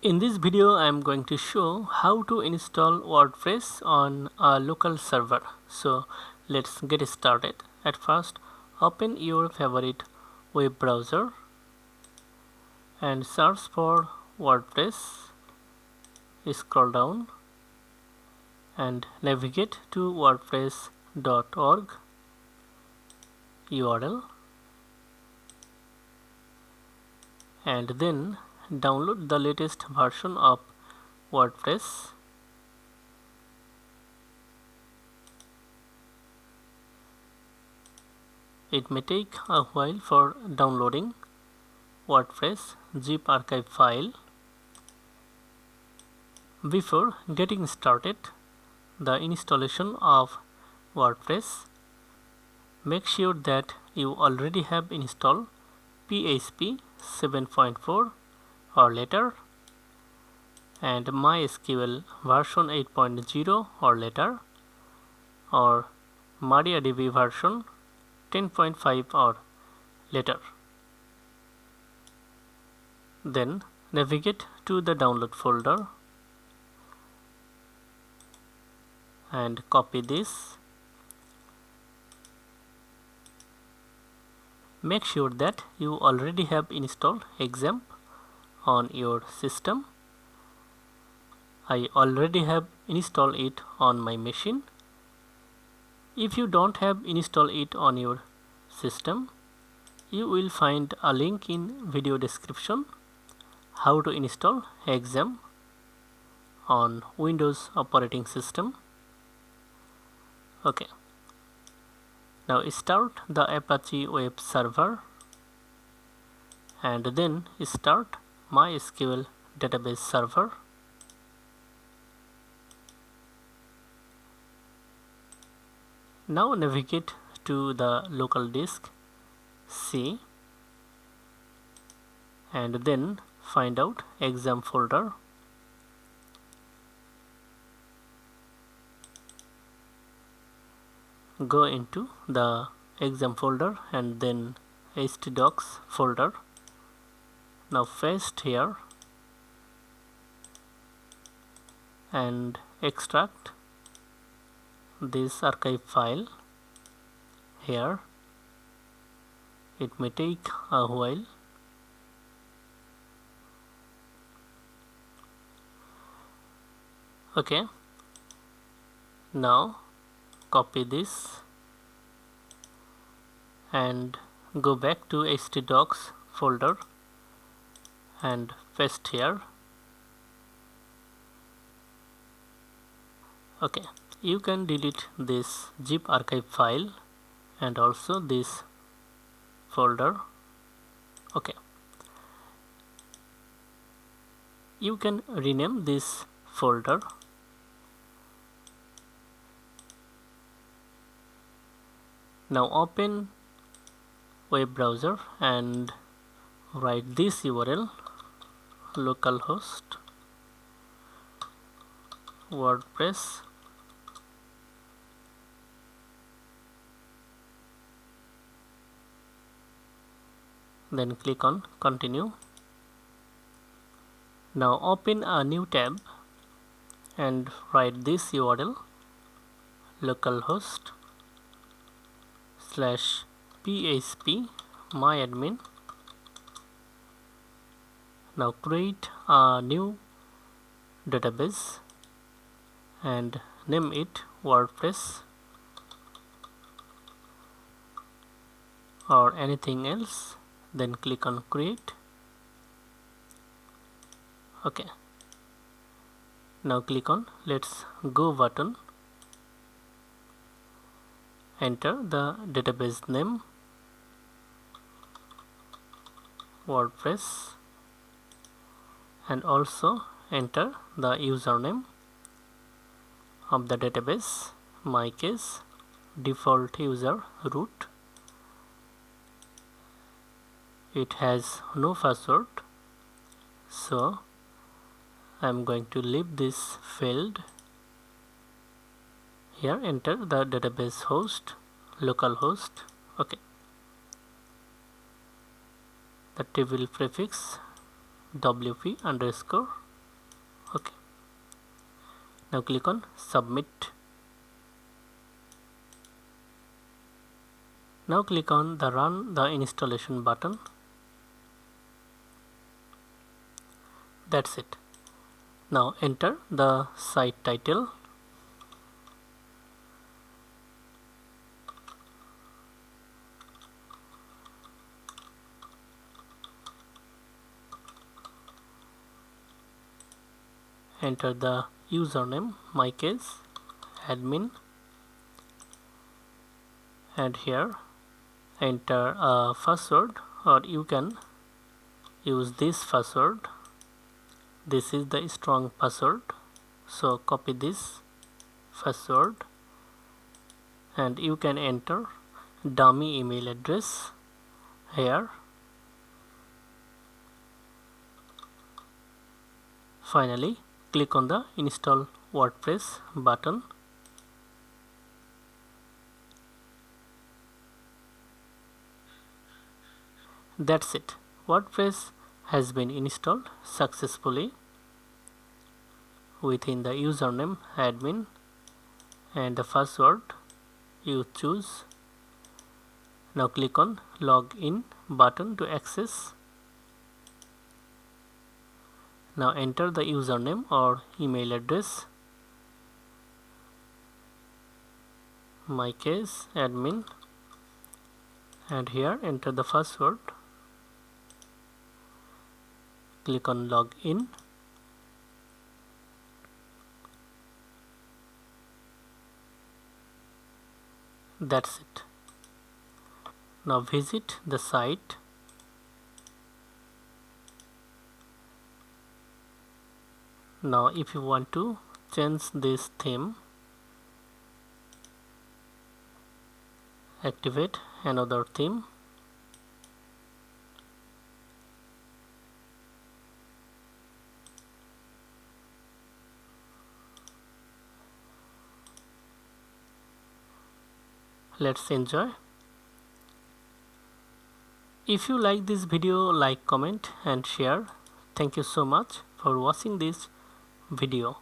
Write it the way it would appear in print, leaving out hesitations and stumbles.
In this video I am going to show how to install WordPress on a local server. So let's get started. At first, open your favorite web browser and search for WordPress. Scroll down and navigate to wordpress.org URL and then download the latest version of WordPress. It may take a while for downloading WordPress zip archive file. Before getting started the installation of WordPress, make sure that you already have installed PHP 7.4 or later and MySQL version 8.0 or later, or MariaDB version 10.5 or later. Then navigate to the download folder and copy this. Make sure that you already have installed XAMPP on your system. I already have installed it on my machine. If you don't have installed it on your system, you will find a link in video description how to install XAMPP on Windows operating system. Okay. Now start the Apache web server and then start MySQL database server. Now navigate to the local disk C and then find out XAMPP folder. Go into the XAMPP folder and then htdocs folder. Now paste here and extract this archive file here. It may take a while. Okay, now copy this and go back to htdocs folder and paste here. Okay, you can delete this zip archive file and also this folder. Okay, you can rename this folder. Now open web browser and write this URL: localhost WordPress. Then click on continue. Now open a new tab and write this URL: localhost /php myadmin. Now create a new database and name it WordPress or anything else. Then click on create. Okay, now click on let's go button. Enter the database name WordPress and also enter the username of the database. My case, default user root. It has no password, so I am going to leave this field. Here enter the database host, localhost. Okay, the table prefix wp_. Okay, now click on submit. Now click on the run the installation button. That's it. Now enter the site title. Enter the username, my case admin, and here enter a password, or you can use this password. This is the strong password, so copy this password and you can enter dummy email address here. Finally, click on the install WordPress button. That's it. WordPress has been installed successfully within the username admin and the password you choose. Now click on login button to access. Now enter the username or email address, my case admin, and here enter the password. Click on login. That's it. Now visit the site. Now if you want to change this theme, activate another theme. Let's enjoy. If you like this video, like, comment and share. Thank you so much for watching this video.